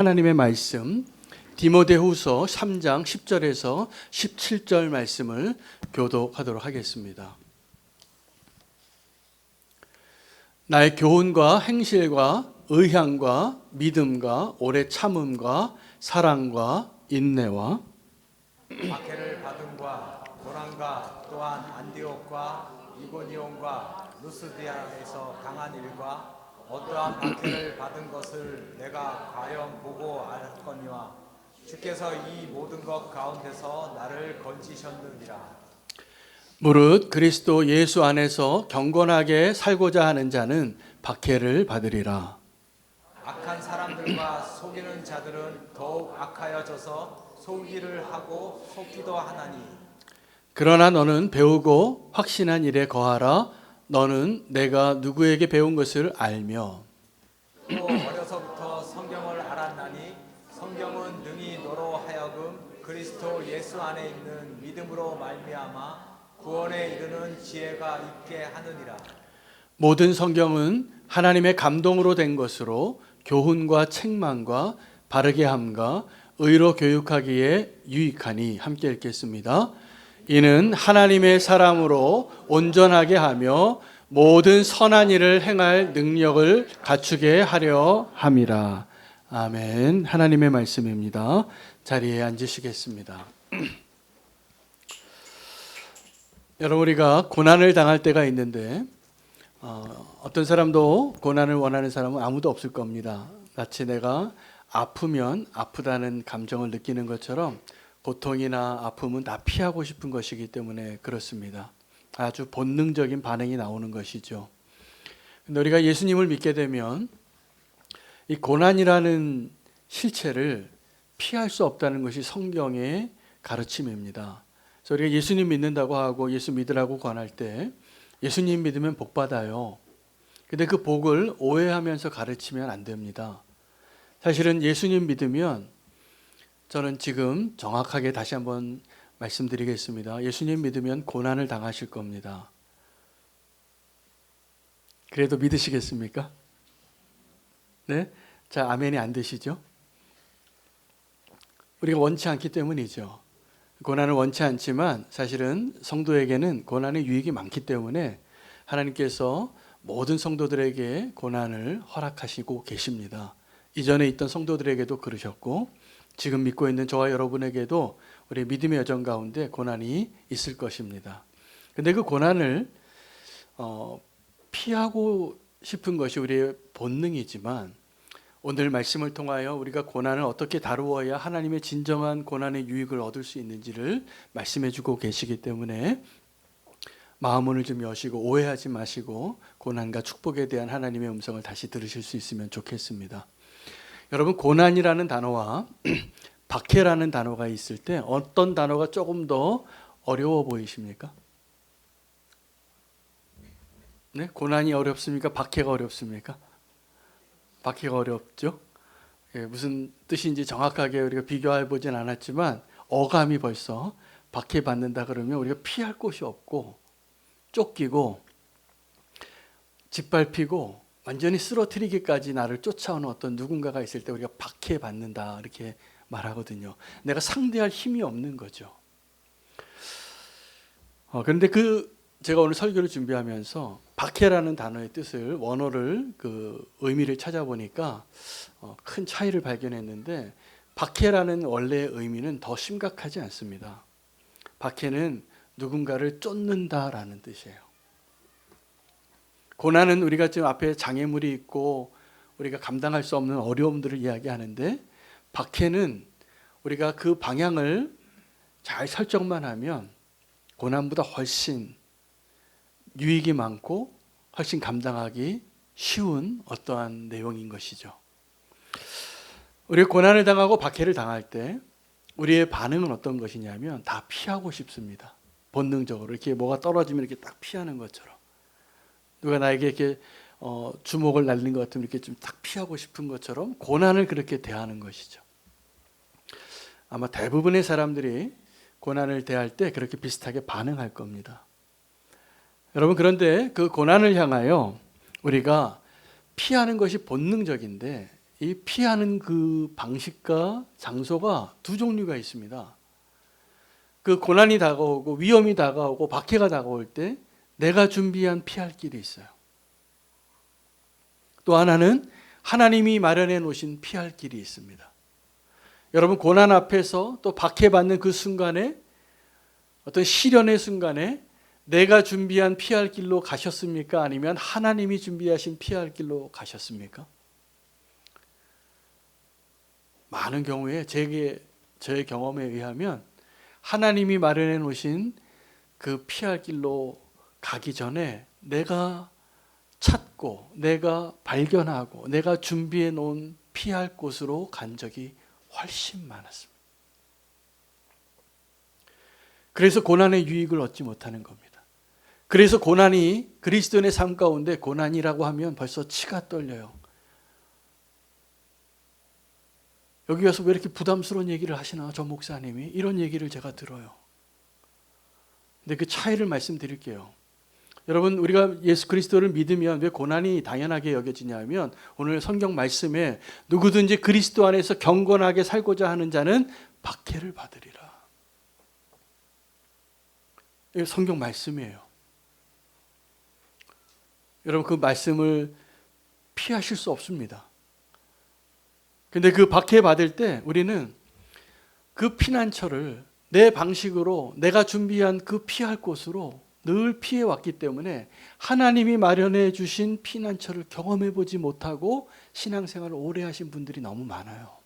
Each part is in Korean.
하나님의 말씀 디모데후서 3장 10절에서 17절 말씀을 교독하도록 하겠습니다. 나의 교훈과 행실과 의향과 믿음과 오래 참음과 사랑과 인내와 박해를 받음과 고난과 또한 안디옥과 이고니온과 루스디아에서 당한 일과 어떠한 박해를 받은 것을 내가 과연 보고 알았거니와 주께서 이 모든 것 가운데서 나를 건지셨느니라. 무릇 그리스도 예수 안에서 경건하게 살고자 하는 자는 박해를 받으리라. 악한 사람들과 속이는 자들은 더욱 악하여져서 속이기를 하고 속기도 하나니 그러나 너는 배우고 확신한 일에 거하라. 너는 내가 누구에게 배운 것을 알며 또 어려서부터 성경을 알았나니 성경은 능히 너로 하여금 그리스도 예수 안에 있는 믿음으로 말미암아 구원에 이르는 지혜가 있게 하느니라. 모든 성경은 하나님의 감동으로 된 것으로 교훈과 책망과 바르게 함과 의로 교육하기에 유익하니 함께 읽겠습니다. 이는 하나님의 사람으로 온전하게 하며 모든 선한 일을 행할 능력을 갖추게 하려 함이라. 아멘. 하나님의 말씀입니다. 자리에 앉으시겠습니다. 여러분, 우리가 고난을 당할 때가 있는데 어떤 사람도 고난을 원하는 사람은 아무도 없을 겁니다. 마치 내가 아프면 아프다는 감정을 느끼는 것처럼 고통이나 아픔은 다 피하고 싶은 것이기 때문에 그렇습니다. 아주 본능적인 반응이 나오는 것이죠. 근데 우리가 예수님을 믿게 되면 이 고난이라는 실체를 피할 수 없다는 것이 성경의 가르침입니다. 그래서 우리가 예수님 믿는다고 하고 예수 믿으라고 권할 때 예수님 믿으면 복 받아요. 근데 그 복을 오해하면서 가르치면 안 됩니다. 사실은 예수님 믿으면 저는 지금 정확하게 다시 한번 말씀드리겠습니다. 예수님 믿으면 고난을 당하실 겁니다. 그래도 믿으시겠습니까? 네? 자, 아멘이 안 되시죠? 우리가 원치 않기 때문이죠. 고난을 원치 않지만 사실은 성도에게는 고난의 유익이 많기 때문에 하나님께서 모든 성도들에게 고난을 허락하시고 계십니다. 이전에 있던 성도들에게도 그러셨고 지금 믿고 있는 저와 여러분에게도 우리 믿음의 여정 가운데 고난이 있을 것입니다. 근데 그 고난을 피하고 싶은 것이 우리의 본능이지만 오늘 말씀을 통하여 우리가 고난을 어떻게 다루어야 하나님의 진정한 고난의 유익을 얻을 수 있는지를 말씀해 주고 계시기 때문에 마음문을 좀 여시고 오해하지 마시고 고난과 축복에 대한 하나님의 음성을 다시 들으실 수 있으면 좋겠습니다. 여러분, 고난이라는 단어와 박해라는 단어가 있을 때 어떤 단어가 조금 더 어려워 보이십니까? 네? 고난이 어렵습니까? 박해가 어렵습니까? 박해가 어렵죠? 예, 무슨 뜻인지 정확하게 우리가 비교해 보진 않았지만 어감이 벌써 박해받는다 그러면 우리가 피할 곳이 없고 쫓기고 짓밟히고 완전히 쓰러뜨리기까지 나를 쫓아오는 어떤 누군가가 있을 때 우리가 박해받는다 이렇게 말하거든요. 내가 상대할 힘이 없는 거죠. 그런데 제가 오늘 설교를 준비하면서 박해라는 단어의 뜻을 원어를 의미를 찾아보니까 큰 차이를 발견했는데 박해라는 원래의 의미는 더 심각하지 않습니다. 박해는 누군가를 쫓는다라는 뜻이에요. 고난은 우리가 지금 앞에 장애물이 있고 우리가 감당할 수 없는 어려움들을 이야기하는데 박해는 우리가 그 방향을 잘 설정만 하면 고난보다 훨씬 유익이 많고 훨씬 감당하기 쉬운 어떠한 내용인 것이죠. 우리가 고난을 당하고 박해를 당할 때 우리의 반응은 어떤 것이냐면 다 피하고 싶습니다. 본능적으로 이렇게 뭐가 떨어지면 이렇게 딱 피하는 것처럼 누가 나에게 이렇게 주먹을 날린 것 같으면 이렇게 좀 딱 피하고 싶은 것처럼 고난을 그렇게 대하는 것이죠. 아마 대부분의 사람들이 고난을 대할 때 그렇게 비슷하게 반응할 겁니다. 여러분, 그런데 그 고난을 향하여 우리가 피하는 것이 본능적인데 이 피하는 그 방식과 장소가 두 종류가 있습니다. 그 고난이 다가오고 위험이 다가오고 박해가 다가올 때 내가 준비한 피할 길이 있어요. 또 하나는 하나님이 마련해 놓으신 피할 길이 있습니다. 여러분, 고난 앞에서 또 박해받는 그 순간에, 어떤 시련의 순간에 내가 준비한 피할 길로 가셨습니까? 아니면 하나님이 준비하신 피할 길로 가셨습니까? 많은 경우에 저의 경험에 의하면 하나님이 마련해 놓으신 그 피할 길로 가기 전에 내가 찾고 내가 발견하고 내가 준비해 놓은 피할 곳으로 간 적이 훨씬 많았습니다. 그래서 고난의 유익을 얻지 못하는 겁니다. 그래서 고난이, 그리스도인의 삶 가운데 고난이라고 하면 벌써 치가 떨려요. 여기 와서 왜 이렇게 부담스러운 얘기를 하시나, 저 목사님이. 이런 얘기를 제가 들어요. 근데 그 차이를 말씀드릴게요. 여러분, 우리가 예수 그리스도를 믿으면 왜 고난이 당연하게 여겨지냐면, 오늘 성경 말씀에 누구든지 그리스도 안에서 경건하게 살고자 하는 자는 박해를 받으리라. 이게 성경 말씀이에요. 여러분, 그 말씀을 피하실 수 없습니다. 근데 그 박해 받을 때 우리는 그 피난처를 내 방식으로 내가 준비한 그 피할 곳으로 늘 피해 왔기 때문에 하나님이 마련해 주신 피난처를 경험해 보지 못하고 신앙생활을 오래 하신 분들이 너무 많아요.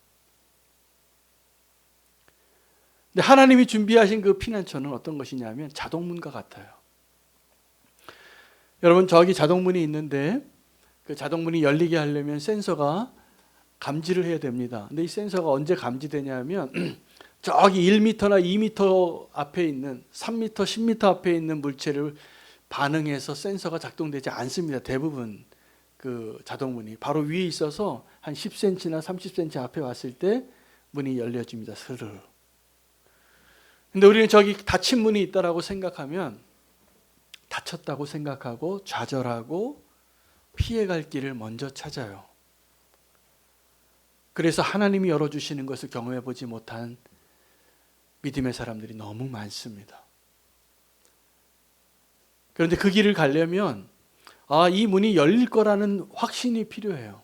근데 하나님이 준비하신 그 피난처는 어떤 것이냐면 자동문과 같아요. 여러분, 저기 자동문이 있는데 그 자동문이 열리게 하려면 센서가 감지를 해야 됩니다. 근데 이 센서가 언제 감지되냐면 저기 1m나 2m 앞에 있는 3m, 10m 앞에 있는 물체를 반응해서 센서가 작동되지 않습니다. 대부분 그 자동문이 바로 위에 있어서 한 10cm나 30cm 앞에 왔을 때 문이 열려집니다. 스르르. 근데 우리는 저기 닫힌 문이 있다라고 생각하면 닫혔다고 생각하고 좌절하고 피해갈 길을 먼저 찾아요. 그래서 하나님이 열어주시는 것을 경험해 보지 못한 믿음의 사람들이 너무 많습니다. 그런데 그 길을 가려면 이 문이 열릴 거라는 확신이 필요해요.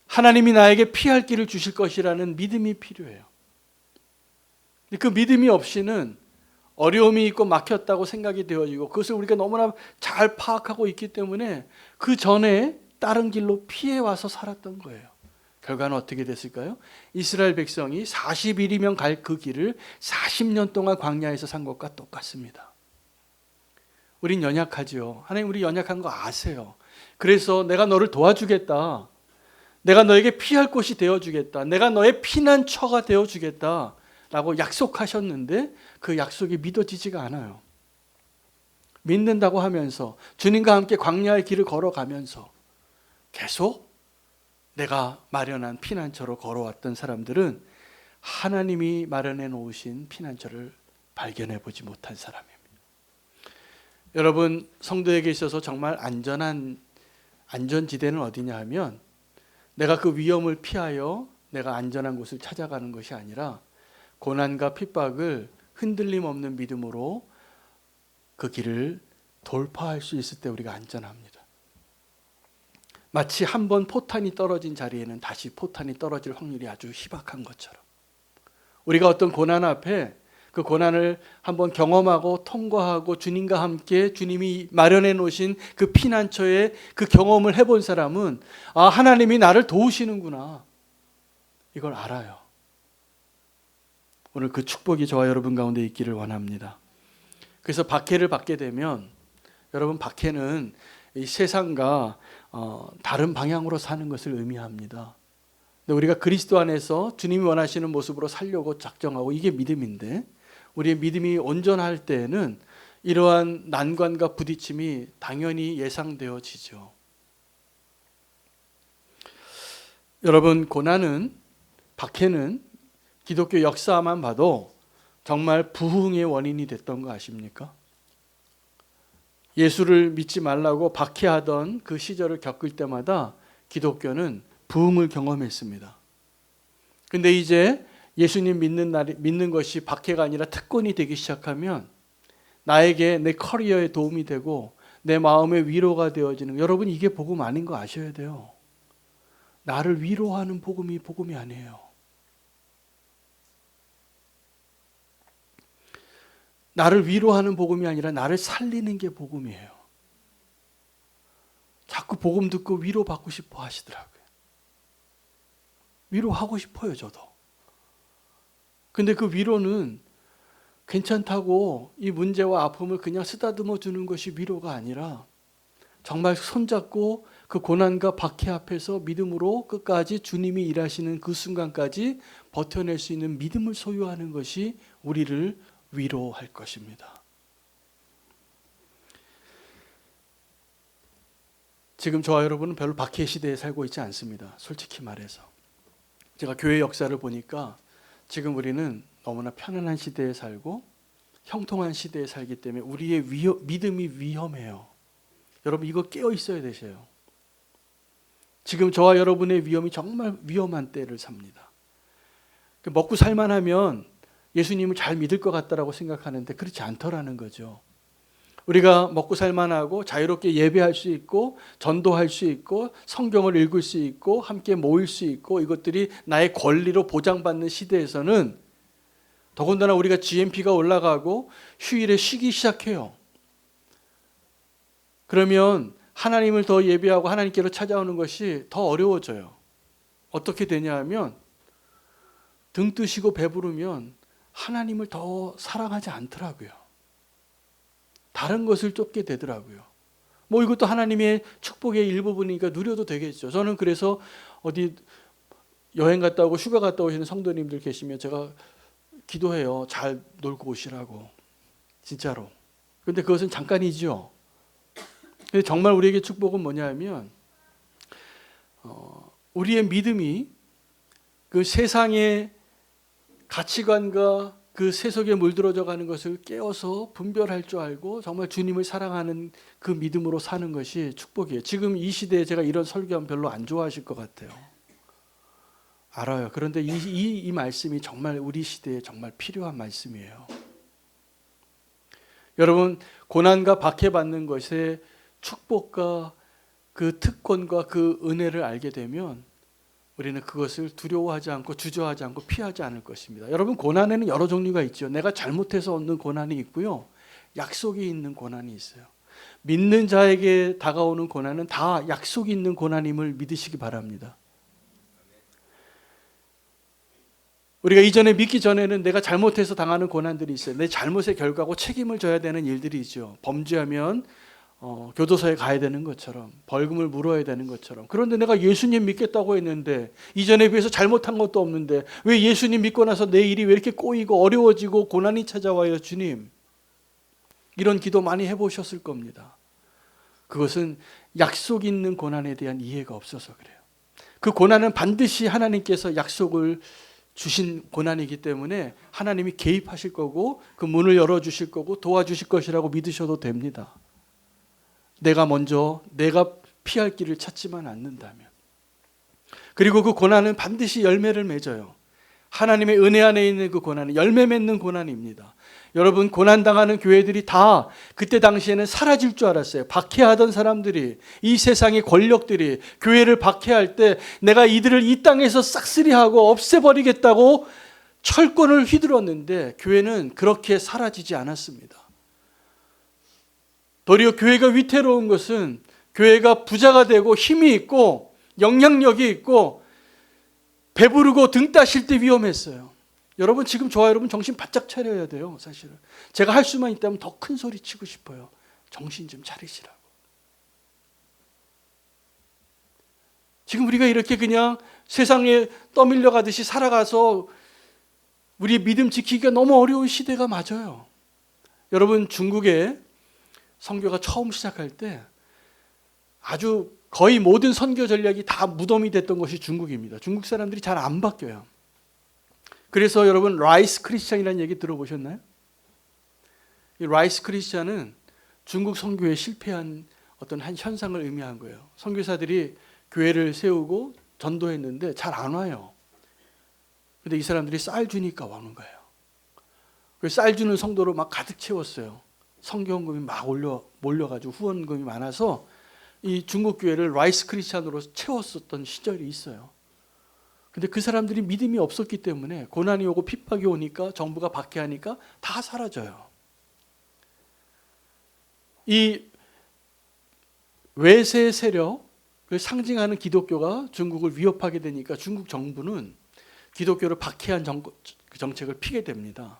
하나님이 나에게 피할 길을 주실 것이라는 믿음이 필요해요. 그 믿음이 없이는 어려움이 있고 막혔다고 생각이 되어지고 그것을 우리가 너무나 잘 파악하고 있기 때문에 그 전에 다른 길로 피해와서 살았던 거예요. 결과는 어떻게 됐을까요? 이스라엘 백성이 40일이면 갈 그 길을 40년 동안 광야에서 산 것과 똑같습니다. 우린 연약하지요. 하나님, 우리 연약한 거 아세요. 그래서 내가 너를 도와주겠다. 내가 너에게 피할 곳이 되어주겠다. 내가 너의 피난처가 되어주겠다 라고 약속하셨는데 그 약속이 믿어지지가 않아요. 믿는다고 하면서 주님과 함께 광야의 길을 걸어가면서 계속 내가 마련한 피난처로 걸어왔던 사람들은 하나님이 마련해 놓으신 피난처를 발견해 보지 못한 사람입니다. 여러분, 성도에게 있어서 정말 안전지대는 어디냐 하면 내가 그 위험을 피하여 내가 안전한 곳을 찾아가는 것이 아니라 고난과 핍박을 흔들림 없는 믿음으로 그 길을 돌파할 수 있을 때 우리가 안전합니다. 마치 한 번 포탄이 떨어진 자리에는 다시 포탄이 떨어질 확률이 아주 희박한 것처럼 우리가 어떤 고난 앞에 그 고난을 한번 경험하고 통과하고 주님과 함께 주님이 마련해 놓으신 그 피난처의 그 경험을 해본 사람은 하나님이 나를 도우시는구나 이걸 알아요. 오늘 그 축복이 저와 여러분 가운데 있기를 원합니다. 그래서 박해를 받게 되면 여러분, 박해는 이 세상과 다른 방향으로 사는 것을 의미합니다. 근데 우리가 그리스도 안에서 주님이 원하시는 모습으로 살려고 작정하고 이게 믿음인데 우리의 믿음이 온전할 때에는 이러한 난관과 부딪힘이 당연히 예상되어지죠. 여러분, 고난은, 박해는 기독교 역사만 봐도 정말 부흥의 원인이 됐던 거 아십니까? 예수를 믿지 말라고 박해하던 그 시절을 겪을 때마다 기독교는 부흥을 경험했습니다. 근데 이제 예수님 믿는 것이 박해가 아니라 특권이 되기 시작하면 나에게 내 커리어에 도움이 되고 내 마음의 위로가 되어지는, 여러분 이게 복음 아닌 거 아셔야 돼요. 나를 위로하는 복음이 아니에요. 나를 위로하는 복음이 아니라 나를 살리는 게 복음이에요. 자꾸 복음 듣고 위로받고 싶어 하시더라고요. 위로하고 싶어요, 저도. 근데 그 위로는 괜찮다고 이 문제와 아픔을 그냥 쓰다듬어 주는 것이 위로가 아니라 정말 손잡고 그 고난과 박해 앞에서 믿음으로 끝까지 주님이 일하시는 그 순간까지 버텨낼 수 있는 믿음을 소유하는 것이 우리를 위로할 것입니다. 지금 저와 여러분은 별로 박해 시대에 살고 있지 않습니다. 솔직히 말해서. 제가 교회 역사를 보니까 지금 우리는 너무나 편안한 시대에 살고 형통한 시대에 살기 때문에 우리의 믿음이 위험해요. 여러분 이거 깨어 있어야 되셔요. 지금 저와 여러분의 위험이 정말 위험한 때를 삽니다. 먹고 살만하면 예수님을 잘 믿을 것 같다라고 생각하는데 그렇지 않더라는 거죠. 우리가 먹고 살만하고 자유롭게 예배할 수 있고 전도할 수 있고 성경을 읽을 수 있고 함께 모일 수 있고 이것들이 나의 권리로 보장받는 시대에서는 더군다나 우리가 GMP가 올라가고 휴일에 쉬기 시작해요. 그러면 하나님을 더 예배하고 하나님께로 찾아오는 것이 더 어려워져요. 어떻게 되냐 하면 등 뜨시고 배부르면 하나님을 더 사랑하지 않더라고요. 다른 것을 쫓게 되더라고요. 뭐 이것도 하나님의 축복의 일부분이니까 누려도 되겠죠. 저는 그래서 어디 여행 갔다 오고 휴가 갔다 오시는 성도님들 계시면 제가 기도해요. 잘 놀고 오시라고. 진짜로. 근데 그것은 잠깐이죠. 근데 정말 우리에게 축복은 뭐냐 하면 우리의 믿음이 그 세상의 가치관과 그 세속에 물들어져 가는 것을 깨어서 분별할 줄 알고 정말 주님을 사랑하는 그 믿음으로 사는 것이 축복이에요. 지금 이 시대에 제가 이런 설교하면 별로 안 좋아하실 것 같아요. 알아요. 그런데 이 말씀이 정말 우리 시대에 정말 필요한 말씀이에요. 여러분 고난과 박해받는 것의 축복과 그 특권과 그 은혜를 알게 되면 우리는 그것을 두려워하지 않고 주저하지 않고 피하지 않을 것입니다. 여러분 고난에는 여러 종류가 있죠. 내가 잘못해서 얻는 고난이 있고요. 약속이 있는 고난이 있어요. 믿는 자에게 다가오는 고난은 다 약속이 있는 고난임을 믿으시기 바랍니다. 우리가 이전에 믿기 전에는 내가 잘못해서 당하는 고난들이 있어요. 내 잘못의 결과고 책임을 져야 되는 일들이 있죠. 범죄하면 교도소에 가야 되는 것처럼 벌금을 물어야 되는 것처럼. 그런데 내가 예수님 믿겠다고 했는데 이전에 비해서 잘못한 것도 없는데 왜 예수님 믿고 나서 내 일이 왜 이렇게 꼬이고 어려워지고 고난이 찾아와요 주님. 이런 기도 많이 해보셨을 겁니다. 그것은 약속 있는 고난에 대한 이해가 없어서 그래요. 그 고난은 반드시 하나님께서 약속을 주신 고난이기 때문에 하나님이 개입하실 거고 그 문을 열어주실 거고 도와주실 것이라고 믿으셔도 됩니다. 내가 피할 길을 찾지만 않는다면. 그리고 그 고난은 반드시 열매를 맺어요. 하나님의 은혜 안에 있는 그 고난은 열매 맺는 고난입니다. 여러분 고난당하는 교회들이 다 그때 당시에는 사라질 줄 알았어요. 박해하던 사람들이 이 세상의 권력들이 교회를 박해할 때 내가 이들을 이 땅에서 싹쓸이하고 없애버리겠다고 철권을 휘둘렀는데 교회는 그렇게 사라지지 않았습니다. 도리어 교회가 위태로운 것은 교회가 부자가 되고 힘이 있고 영향력이 있고 배부르고 등 따실 때 위험했어요. 여러분 지금 저와 여러분 정신 바짝 차려야 돼요. 사실은 제가 할 수만 있다면 더 큰 소리 치고 싶어요. 정신 좀 차리시라고. 지금 우리가 이렇게 그냥 세상에 떠밀려 가듯이 살아가서 우리의 믿음 지키기가 너무 어려운 시대가 맞아요. 여러분 중국에 선교가 처음 시작할 때 아주 거의 모든 선교 전략이 다 무덤이 됐던 것이 중국입니다. 중국 사람들이 잘 안 바뀌어요. 그래서 여러분 라이스 크리스찬이라는 얘기 들어보셨나요? 이 라이스 크리스찬은 중국 선교에 실패한 어떤 한 현상을 의미한 거예요. 선교사들이 교회를 세우고 전도했는데 잘 안 와요. 근데 이 사람들이 쌀 주니까 오는 거예요. 그래서 쌀 주는 성도로 막 가득 채웠어요. 성경금이 막 몰려가지고 후원금이 많아서 이 중국 교회를 라이스 크리스찬으로 채웠었던 시절이 있어요. 근데 그 사람들이 믿음이 없었기 때문에 고난이 오고 핍박이 오니까 정부가 박해하니까 다 사라져요. 이 외세 세력을 상징하는 기독교가 중국을 위협하게 되니까 중국 정부는 기독교를 박해한 정책을 피게 됩니다.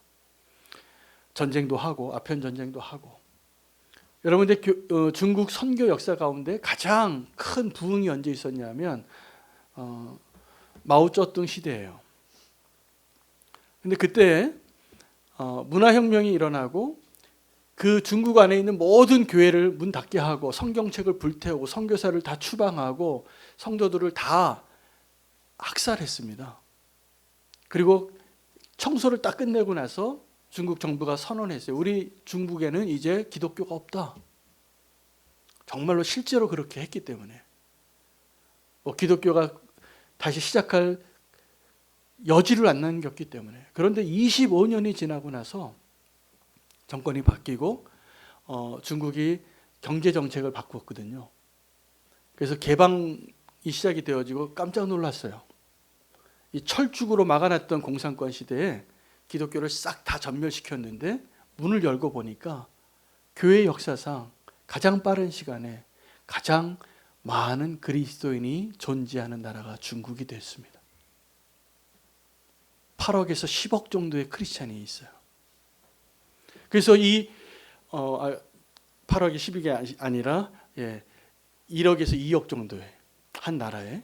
전쟁도 하고 아편 전쟁도 하고. 여러분, 근데 중국 선교 역사 가운데 가장 큰 부흥이 언제 있었냐면 마오쩌둥 시대예요. 근데 그때 문화혁명이 일어나고 그 중국 안에 있는 모든 교회를 문 닫게 하고 성경책을 불태우고 선교사를 다 추방하고 성도들을 다 학살했습니다. 그리고 청소를 딱 끝내고 나서 중국 정부가 선언했어요. 우리 중국에는 이제 기독교가 없다. 정말로 실제로 그렇게 했기 때문에 기독교가 다시 시작할 여지를 안 남겼기 때문에. 그런데 25년이 지나고 나서 정권이 바뀌고 중국이 경제 정책을 바꾸었거든요. 그래서 개방이 시작이 되어지고 깜짝 놀랐어요. 이 철쭉으로 막아놨던 공산권 시대에 기독교를 싹 다 전멸시켰는데 문을 열고 보니까 교회 역사상 가장 빠른 시간에 가장 많은 그리스도인이 존재하는 나라가 중국이 됐습니다. 8억에서 10억 정도의 크리스찬이 있어요. 그래서 이 8억이 10억이 아니라 1억에서 2억 정도의 한 나라에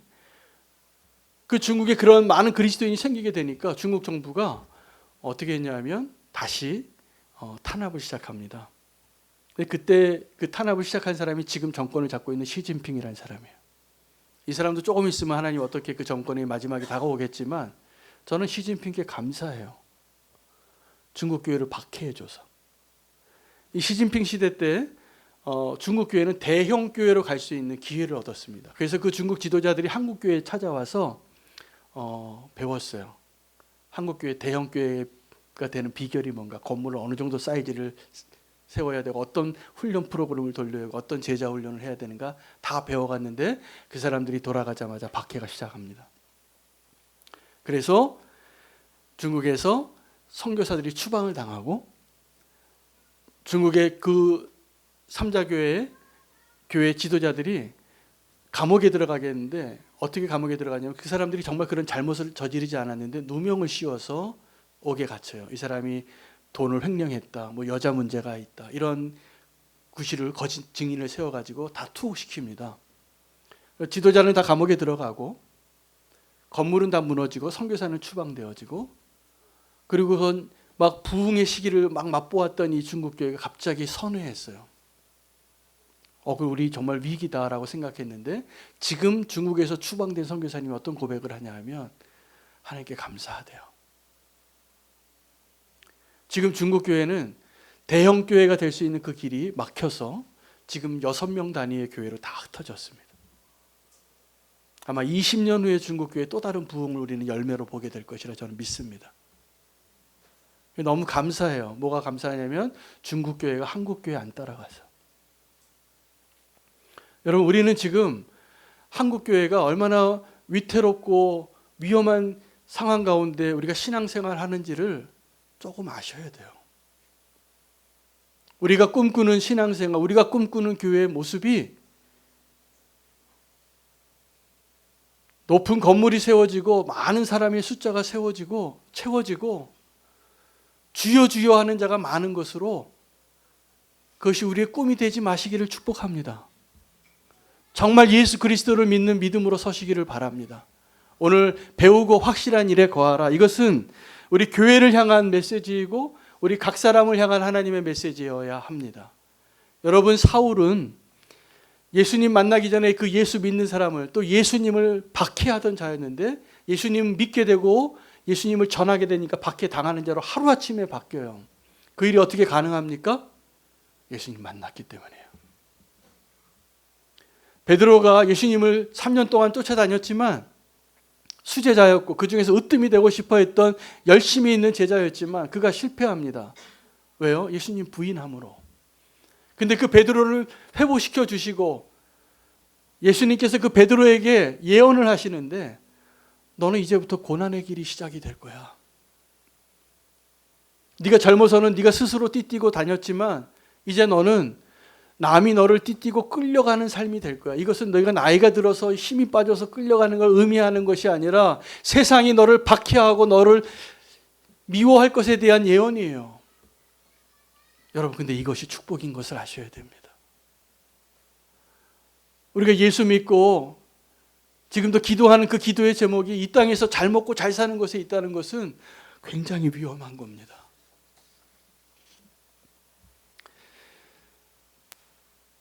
그 중국에 그런 많은 그리스도인이 생기게 되니까 중국 정부가 어떻게 했냐면 다시 탄압을 시작합니다. 그때 그 탄압을 시작한 사람이 지금 정권을 잡고 있는 시진핑이라는 사람이에요. 이 사람도 조금 있으면 하나님 어떻게 그 정권의 마지막이 다가오겠지만 저는 시진핑께 감사해요. 중국 교회를 박해해줘서. 이 시진핑 시대 때 중국 교회는 대형 교회로 갈 수 있는 기회를 얻었습니다. 그래서 그 중국 지도자들이 한국 교회에 찾아와서 배웠어요. 한국 교회 대형 교회가 되는 비결이 뭔가, 건물을 어느 정도 사이즈를 세워야 되고 어떤 훈련 프로그램을 돌려야 되고 어떤 제자 훈련을 해야 되는가 다 배워갔는데 그 사람들이 돌아가자마자 박해가 시작합니다. 그래서 중국에서 선교사들이 추방을 당하고 중국의 그 삼자교회 교회 지도자들이 감옥에 들어가겠는데 어떻게 감옥에 들어가냐면 그 사람들이 정말 그런 잘못을 저지르지 않았는데 누명을 씌워서 옥에 갇혀요. 이 사람이 돈을 횡령했다, 뭐 여자 문제가 있다, 이런 구실을 거짓 증인을 세워가지고 다 투옥시킵니다. 지도자는 다 감옥에 들어가고 건물은 다 무너지고 선교사는 추방되어지고 그리고 그건 막 부흥의 시기를 막 맛보았던 이 중국 교회가 갑자기 선회했어요. 우리 정말 위기다라고 생각했는데 지금 중국에서 추방된 선교사님이 어떤 고백을 하냐 하면 하나님께 감사하대요. 지금 중국 교회는 대형 교회가 될 수 있는 그 길이 막혀서 지금 6명 단위의 교회로 다 흩어졌습니다. 아마 20년 후에 중국 교회 또 다른 부흥을 우리는 열매로 보게 될 것이라 저는 믿습니다. 너무 감사해요. 뭐가 감사하냐면 중국 교회가 한국 교회 안 따라가서. 여러분, 우리는 지금 한국 교회가 얼마나 위태롭고 위험한 상황 가운데 우리가 신앙생활 하는지를 조금 아셔야 돼요. 우리가 꿈꾸는 신앙생활, 우리가 꿈꾸는 교회의 모습이 높은 건물이 세워지고 많은 사람의 숫자가 세워지고 채워지고 주여 주여 하는 자가 많은 것으로 그것이 우리의 꿈이 되지 마시기를 축복합니다. 정말 예수 그리스도를 믿는 믿음으로 서시기를 바랍니다. 오늘 배우고 확실한 일에 거하라. 이것은 우리 교회를 향한 메시지이고 우리 각 사람을 향한 하나님의 메시지여야 합니다. 여러분, 사울은 예수님 만나기 전에 그 예수 믿는 사람을 또 예수님을 박해하던 자였는데 예수님 믿게 되고 예수님을 전하게 되니까 박해당하는 자로 하루아침에 바뀌어요. 그 일이 어떻게 가능합니까? 예수님 만났기 때문이에요. 베드로가 예수님을 3년 동안 쫓아다녔지만 수제자였고 그 중에서 으뜸이 되고 싶어 했던 열심히 있는 제자였지만 그가 실패합니다. 왜요? 예수님 부인함으로. 근데 그 베드로를 회복시켜 주시고 예수님께서 그 베드로에게 예언을 하시는데 너는 이제부터 고난의 길이 시작이 될 거야. 네가 젊어서는 네가 스스로 띠뛰고 다녔지만 이제 너는 남이 너를 띠뛰고 끌려가는 삶이 될 거야. 이것은 너희가 나이가 들어서 힘이 빠져서 끌려가는 걸 의미하는 것이 아니라 세상이 너를 박해하고 너를 미워할 것에 대한 예언이에요. 여러분, 근데 이것이 축복인 것을 아셔야 됩니다. 우리가 예수 믿고 지금도 기도하는 그 기도의 제목이 이 땅에서 잘 먹고 잘 사는 것에 있다는 것은 굉장히 위험한 겁니다.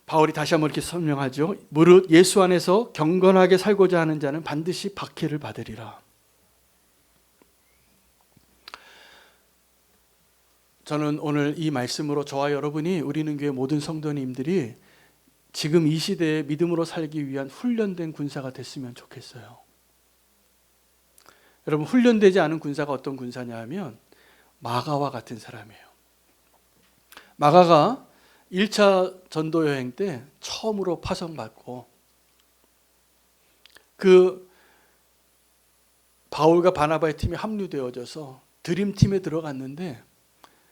바울이 다시 한번 이렇게 설명하죠. 무릇 예수 안에서 경건하게 살고자 하는 자는 반드시 박해를 받으리라. 저는 오늘 이 말씀으로 저와 여러분이 우리는 교회 모든 성도님들이 지금 이 시대에 믿음으로 살기 위한 훈련된 군사가 됐으면 좋겠어요. 여러분, 훈련되지 않은 군사가 어떤 군사냐 하면 마가와 같은 사람이에요. 마가가 1차 전도 여행 때 처음으로 파송받고 그 바울과 바나바의 팀이 합류되어져서 드림팀에 들어갔는데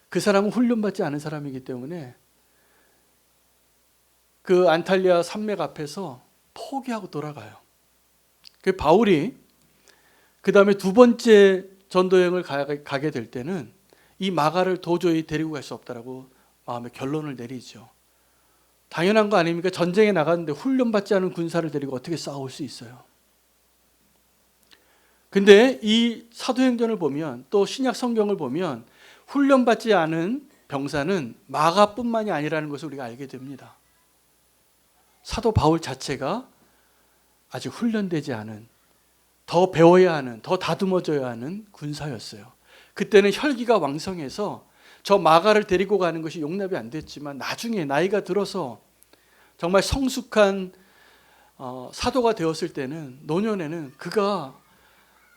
그 사람은 훈련받지 않은 사람이기 때문에 그 안탈리아 산맥 앞에서 포기하고 돌아가요. 그 바울이 그 다음에 두 번째 전도여행을 가게 될 때는 이 마가를 도저히 데리고 갈 수 없다라고 마음의 결론을 내리죠. 당연한 거 아닙니까? 전쟁에 나갔는데 훈련받지 않은 군사를 데리고 어떻게 싸울 수 있어요? 근데 이 사도행전을 보면 또 신약 성경을 보면 훈련받지 않은 병사는 마가뿐만이 아니라는 것을 우리가 알게 됩니다. 사도 바울 자체가 아직 훈련되지 않은, 더 배워야 하는, 더 다듬어져야 하는 군사였어요. 그때는 혈기가 왕성해서 저 마가를 데리고 가는 것이 용납이 안 됐지만 나중에 나이가 들어서 정말 성숙한 사도가 되었을 때는 노년에는 그가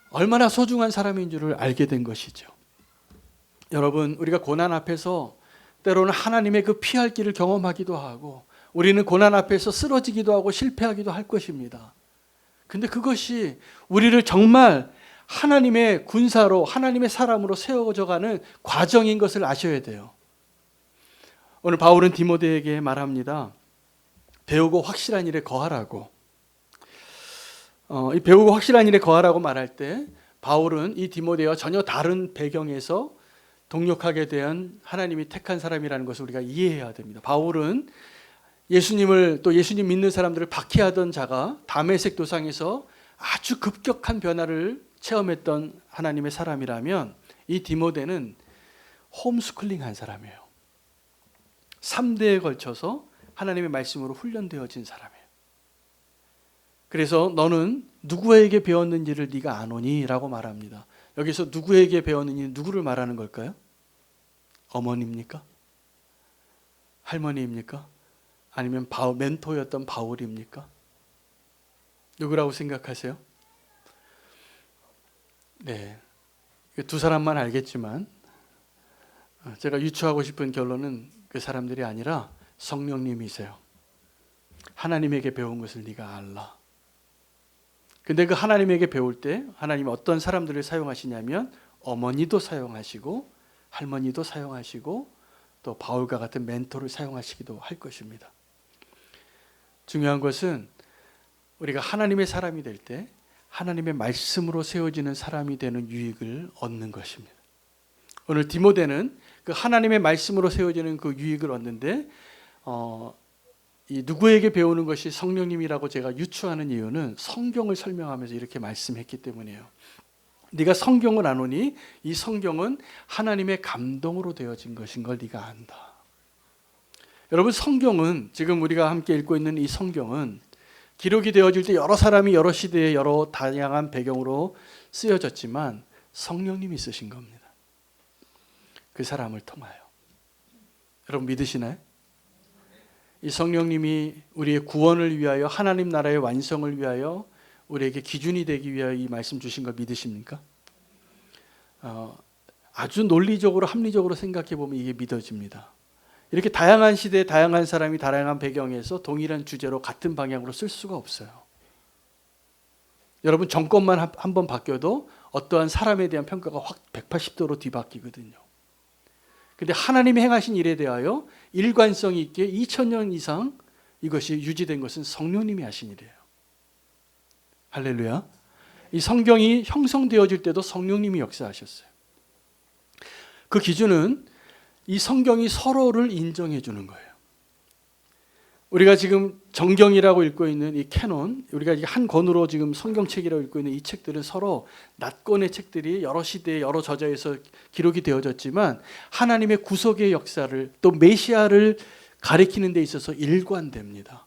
얼마나 소중한 사람인 줄을 알게 된 것이죠. 여러분, 우리가 고난 앞에서 때로는 하나님의 그 피할 길을 경험하기도 하고 우리는 고난 앞에서 쓰러지기도 하고 실패하기도 할 것입니다. 근데 그것이 우리를 정말 하나님의 군사로, 하나님의 사람으로 세워져가는 과정인 것을 아셔야 돼요. 오늘 바울은 디모데에게 말합니다. 배우고 확실한 일에 거하라고. 이 배우고 확실한 일에 거하라고 말할 때 바울은 이 디모데와 전혀 다른 배경에서 동역하게 된 하나님이 택한 사람이라는 것을 우리가 이해해야 됩니다. 바울은 예수님을 또 예수님 믿는 사람들을 박해하던 자가 다메섹 도상에서 아주 급격한 변화를 체험했던 하나님의 사람이라면 이 디모데는 홈스쿨링한 사람이에요. 3대에 걸쳐서 하나님의 말씀으로 훈련되어진 사람이에요. 그래서 너는 누구에게 배웠는지를 네가 아노니? 라고 말합니다. 여기서 누구에게 배웠는지 누구를 말하는 걸까요? 어머니입니까? 할머니입니까? 아니면 멘토였던 바울입니까? 누구라고 생각하세요? 네, 두 사람만 알겠지만 제가 유추하고 싶은 결론은 그 사람들이 아니라 성령님이세요. 하나님에게 배운 것을 네가 알라. 근데 그 하나님에게 배울 때 하나님이 어떤 사람들을 사용하시냐면 어머니도 사용하시고 할머니도 사용하시고 또 바울과 같은 멘토를 사용하시기도 할 것입니다. 중요한 것은 우리가 하나님의 사람이 될 때 하나님의 말씀으로 세워지는 사람이 되는 유익을 얻는 것입니다. 오늘 디모데는 그 하나님의 말씀으로 세워지는 그 유익을 얻는데 이 누구에게 배우는 것이 성령님이라고 제가 유추하는 이유는 성경을 설명하면서 이렇게 말씀했기 때문이에요. 네가 성경을 아노니 이 성경은 하나님의 감동으로 되어진 것인 걸 네가 안다. 여러분, 성경은 지금 우리가 함께 읽고 있는 이 성경은 기록이 되어질 때 여러 사람이 여러 시대에 여러 다양한 배경으로 쓰여졌지만 성령님이 쓰신 겁니다. 그 사람을 통하여. 여러분 믿으시나요? 이 성령님이 우리의 구원을 위하여 하나님 나라의 완성을 위하여 우리에게 기준이 되기 위하여 이 말씀 주신 걸 믿으십니까? 아주 논리적으로 합리적으로 생각해 보면 이게 믿어집니다. 이렇게 다양한 시대에 다양한 사람이 다양한 배경에서 동일한 주제로 같은 방향으로 쓸 수가 없어요. 여러분 정권만 한번 바뀌어도 어떠한 사람에 대한 평가가 확 180도로 뒤바뀌거든요. 근데 하나님이 행하신 일에 대하여 일관성 있게 2000년 이상 이것이 유지된 것은 성령님이 하신 일이에요. 할렐루야. 이 성경이 형성되어질 때도 성령님이 역사하셨어요. 그 기준은 이 성경이 서로를 인정해 주는 거예요. 우리가 지금 정경이라고 읽고 있는 이 캐논, 우리가 한 권으로 지금 성경책이라고 읽고 있는 이 책들은 서로 낱권의 책들이 여러 시대에 여러 저자에서 기록이 되어졌지만 하나님의 구속의 역사를 또 메시아를 가리키는 데 있어서 일관됩니다.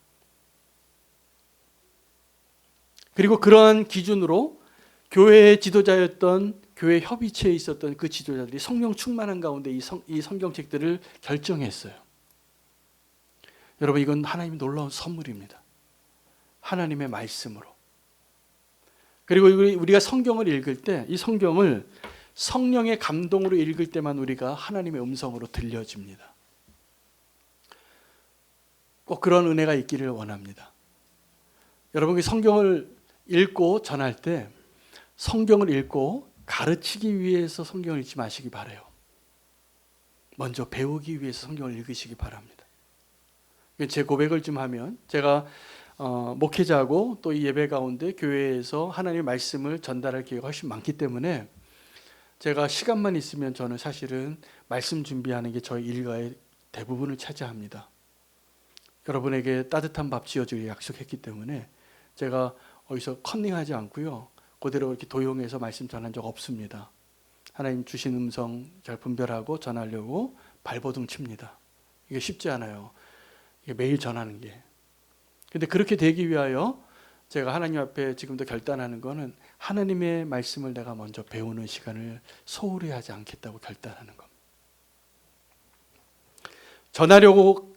그리고 그러한 기준으로 교회의 지도자였던 교회 협의체에 있었던 그 지도자들이 성령 충만한 가운데 이 성경책들을 결정했어요. 여러분 이건 하나님의 놀라운 선물입니다. 하나님의 말씀으로. 그리고 우리가 성경을 읽을 때 이 성경을 성령의 감동으로 읽을 때만 우리가 하나님의 음성으로 들려집니다. 꼭 그런 은혜가 있기를 원합니다. 여러분 성경을 읽고 전할 때 성경을 읽고 가르치기 위해서 성경을 읽지 마시기 바라요. 먼저 배우기 위해서 성경을 읽으시기 바랍니다. 제 고백을 좀 하면 제가 목회자고 또 이 예배 가운데 교회에서 하나님의 말씀을 전달할 기회가 훨씬 많기 때문에 제가 시간만 있으면 저는 사실은 말씀 준비하는 게 저희 일과의 대부분을 차지합니다. 여러분에게 따뜻한 밥 지어주기 약속했기 때문에 제가 어디서 컨닝하지 않고요. 그대로 이렇게 도용해서 말씀 전한 적 없습니다. 하나님 주신 음성 잘 분별하고 전하려고 발버둥 칩니다. 이게 쉽지 않아요. 이게 매일 전하는 게. 근데 그렇게 되기 위하여 제가 하나님 앞에 지금도 결단하는 거는 하나님의 말씀을 내가 먼저 배우는 시간을 소홀히 하지 않겠다고 결단하는 겁니다. 전하려고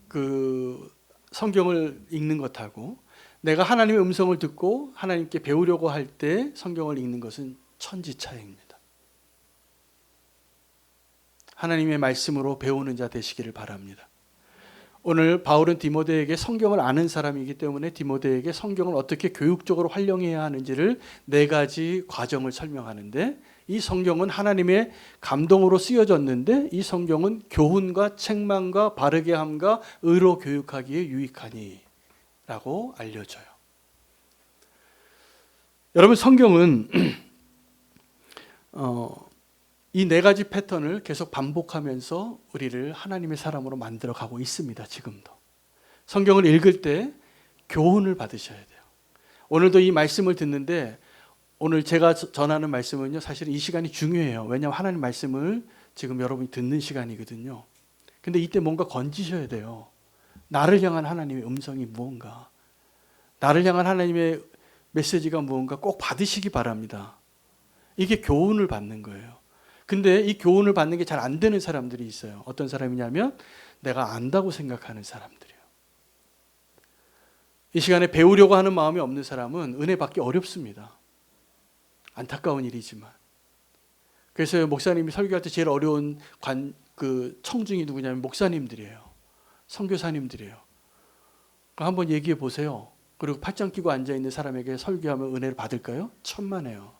그 성경을 읽는 것하고 내가 하나님의 음성을 듣고 하나님께 배우려고 할 때 성경을 읽는 것은 천지 차이입니다. 하나님의 말씀으로 배우는 자 되시기를 바랍니다. 오늘 바울은 디모데에게 성경을 아는 사람이기 때문에 디모데에게 성경을 어떻게 교육적으로 활용해야 하는지를 4가지 과정을 설명하는데 이 성경은 하나님의 감동으로 쓰여졌는데 이 성경은 교훈과 책망과 바르게 함과 의로 교육하기에 유익하니 라고 알려줘요. 여러분 성경은 이 4가지 패턴을 계속 반복하면서 우리를 하나님의 사람으로 만들어 가고 있습니다. 지금도. 성경을 읽을 때 교훈을 받으셔야 돼요. 오늘도 이 말씀을 듣는데 오늘 제가 전하는 말씀은요. 사실 이 시간이 중요해요. 왜냐하면 하나님 말씀을 지금 여러분이 듣는 시간이거든요. 근데 이때 뭔가 건지셔야 돼요. 나를 향한 하나님의 음성이 무언가, 나를 향한 하나님의 메시지가 무언가 꼭 받으시기 바랍니다. 이게 교훈을 받는 거예요. 근데 이 교훈을 받는 게 잘 안 되는 사람들이 있어요. 어떤 사람이냐면 내가 안다고 생각하는 사람들이에요. 이 시간에 배우려고 하는 마음이 없는 사람은 은혜 받기 어렵습니다. 안타까운 일이지만. 그래서 목사님이 설교할 때 제일 어려운 청중이 누구냐면 목사님들이에요. 선교사님들이에요. 한번 얘기해 보세요. 그리고 팔짱 끼고 앉아있는 사람에게 설교하면 은혜를 받을까요? 천만에요.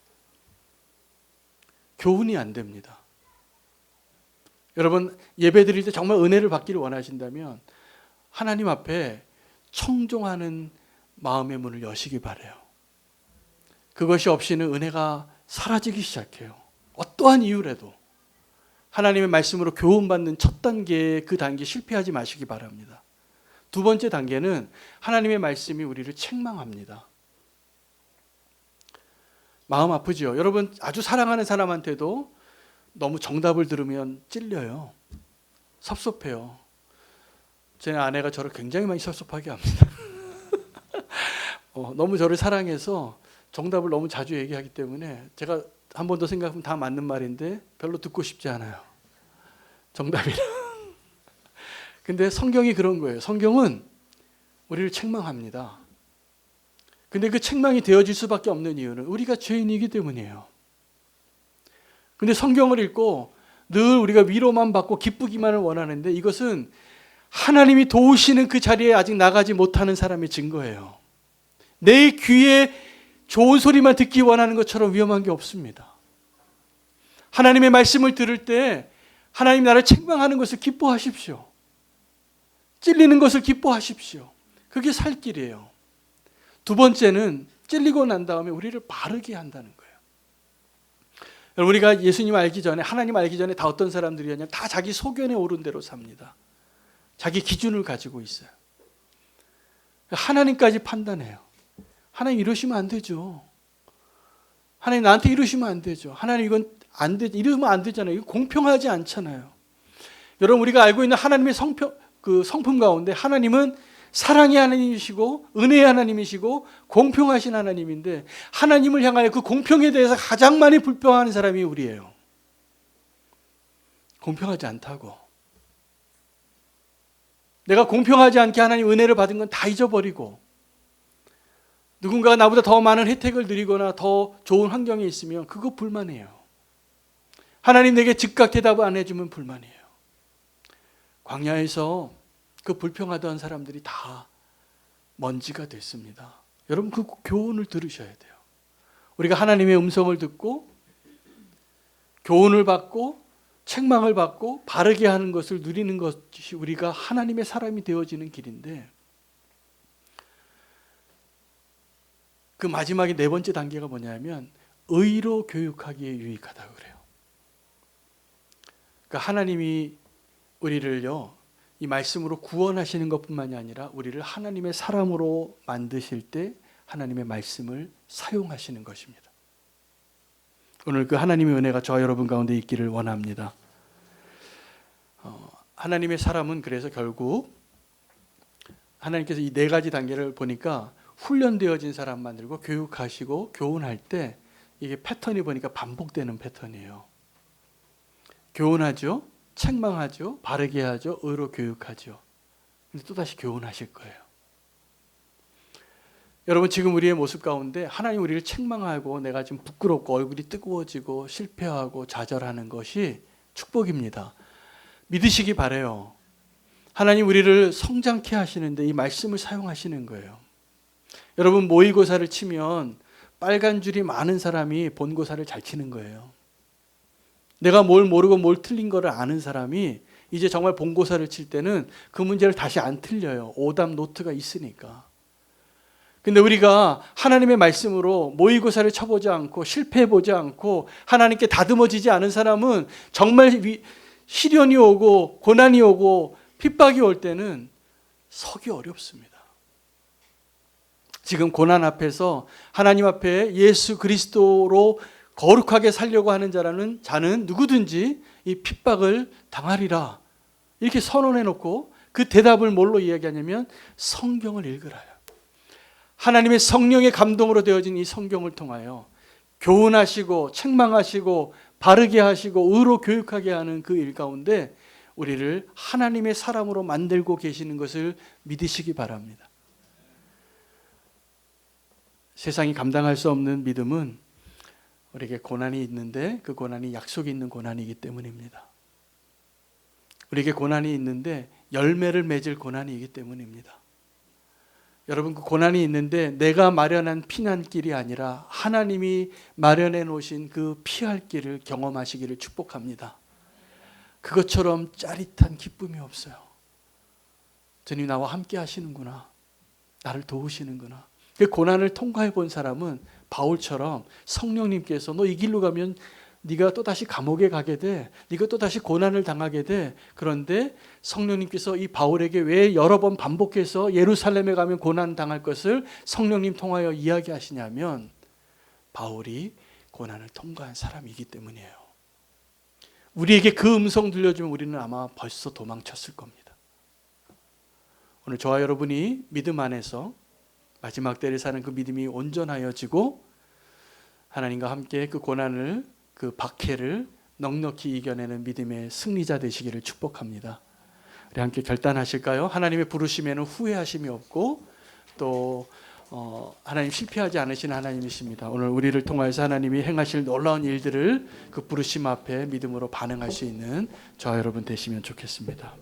교훈이 안 됩니다. 여러분 예배 드릴 때 정말 은혜를 받기를 원하신다면 하나님 앞에 청종하는 마음의 문을 여시기 바라요. 그것이 없이는 은혜가 사라지기 시작해요. 어떠한 이유라도 하나님의 말씀으로 교훈받는 첫 단계, 그 단계 실패하지 마시기 바랍니다. 2번째 단계는 하나님의 말씀이 우리를 책망합니다. 마음 아프죠? 여러분 아주 사랑하는 사람한테도 너무 정답을 들으면 찔려요. 섭섭해요. 제 아내가 저를 굉장히 많이 섭섭하게 합니다. 너무 저를 사랑해서 정답을 너무 자주 얘기하기 때문에 제가 한 번 더 생각하면 다 맞는 말인데 별로 듣고 싶지 않아요. 정답이라. 근데 성경이 그런 거예요. 성경은 우리를 책망합니다. 근데 그 책망이 되어질 수밖에 없는 이유는 우리가 죄인이기 때문이에요. 근데 성경을 읽고 늘 우리가 위로만 받고 기쁘기만을 원하는데 이것은 하나님이 도우시는 그 자리에 아직 나가지 못하는 사람의 증거예요. 내 귀에 좋은 소리만 듣기 원하는 것처럼 위험한 게 없습니다. 하나님의 말씀을 들을 때 하나님 나를 책망하는 것을 기뻐하십시오. 찔리는 것을 기뻐하십시오. 그게 살 길이에요. 두 번째는 찔리고 난 다음에 우리를 바르게 한다는 거예요. 여러분, 우리가 예수님 알기 전에, 하나님 알기 전에 다 어떤 사람들이었냐면 다 자기 소견에 오른 대로 삽니다. 자기 기준을 가지고 있어요. 하나님까지 판단해요. 하나님 이러시면 안 되죠. 하나님 나한테 이러시면 안 되죠. 하나님 이건 안 되, 이러면 안 되잖아요. 이거 공평하지 않잖아요. 여러분, 우리가 알고 있는 하나님의 성품 가운데 하나님은 사랑의 하나님이시고 은혜의 하나님이시고 공평하신 하나님인데 하나님을 향하여 그 공평에 대해서 가장 많이 불평하는 사람이 우리예요. 공평하지 않다고. 내가 공평하지 않게 하나님 은혜를 받은 건 다 잊어버리고 누군가가 나보다 더 많은 혜택을 누리거나 더 좋은 환경에 있으면 그거 불만이에요. 하나님 내게 즉각 대답을 안 해주면 불만이에요. 광야에서 그 불평하던 사람들이 다 먼지가 됐습니다. 여러분 그 교훈을 들으셔야 돼요. 우리가 하나님의 음성을 듣고 교훈을 받고 책망을 받고 바르게 하는 것을 누리는 것이 우리가 하나님의 사람이 되어지는 길인데 그 마지막에 네 번째 단계가 뭐냐면 의로 교육하기에 유익하다고 그래요. 그러니까 하나님이 우리를요 이 말씀으로 구원하시는 것뿐만이 아니라 우리를 하나님의 사람으로 만드실 때 하나님의 말씀을 사용하시는 것입니다. 오늘 그 하나님의 은혜가 저와 여러분 가운데 있기를 원합니다. 하나님의 사람은 그래서 결국 하나님께서 이 네 가지 단계를 보니까 훈련되어진 사람 만들고 교육하시고 교훈할 때 이게 패턴이 보니까 반복되는 패턴이에요. 교훈하죠. 책망하죠. 바르게 하죠. 의로 교육하죠. 근데 또다시 교훈하실 거예요. 여러분 지금 우리의 모습 가운데 하나님 우리를 책망하고 내가 지금 부끄럽고 얼굴이 뜨거워지고 실패하고 좌절하는 것이 축복입니다. 믿으시기 바라요. 하나님 우리를 성장케 하시는데 이 말씀을 사용하시는 거예요. 여러분 모의고사를 치면 빨간 줄이 많은 사람이 본고사를 잘 치는 거예요. 내가 뭘 모르고 뭘 틀린 거를 아는 사람이 이제 정말 본고사를 칠 때는 그 문제를 다시 안 틀려요. 오답 노트가 있으니까. 근데 우리가 하나님의 말씀으로 모의고사를 쳐보지 않고 실패해보지 않고 하나님께 다듬어지지 않은 사람은 정말 시련이 오고 고난이 오고 핍박이 올 때는 서기 어렵습니다. 지금 고난 앞에서 하나님 앞에 예수 그리스도로 거룩하게 살려고 하는 자는 누구든지 이 핍박을 당하리라 이렇게 선언해 놓고 그 대답을 뭘로 이야기하냐면 성경을 읽으라요. 하나님의 성령의 감동으로 되어진 이 성경을 통하여 교훈하시고 책망하시고 바르게 하시고 의로 교육하게 하는 그 일 가운데 우리를 하나님의 사람으로 만들고 계시는 것을 믿으시기 바랍니다. 세상이 감당할 수 없는 믿음은 우리에게 고난이 있는데 그 고난이 약속이 있는 고난이기 때문입니다. 우리에게 고난이 있는데 열매를 맺을 고난이기 때문입니다. 여러분 그 고난이 있는데 내가 마련한 피난길이 아니라 하나님이 마련해 놓으신 그 피할 길을 경험하시기를 축복합니다. 그것처럼 짜릿한 기쁨이 없어요. 주님 나와 함께 하시는구나. 나를 도우시는구나. 그 고난을 통과해 본 사람은 바울처럼 성령님께서 너 이 길로 가면 네가 또다시 감옥에 가게 돼. 네가 또다시 고난을 당하게 돼. 그런데 성령님께서 이 바울에게 왜 여러 번 반복해서 예루살렘에 가면 고난 당할 것을 성령님 통하여 이야기하시냐면 바울이 고난을 통과한 사람이기 때문이에요. 우리에게 그 음성 들려주면 우리는 아마 벌써 도망쳤을 겁니다. 오늘 저와 여러분이 믿음 안에서 마지막 때를 사는 그 믿음이 온전하여지고 하나님과 함께 그 고난을 그 박해를 넉넉히 이겨내는 믿음의 승리자 되시기를 축복합니다. 우리 함께 결단하실까요? 하나님의 부르심에는 후회하심이 없고 또 하나님 실패하지 않으시는 하나님이십니다. 오늘 우리를 통하여서 하나님이 행하실 놀라운 일들을 그 부르심 앞에 믿음으로 반응할 수 있는 저와 여러분 되시면 좋겠습니다.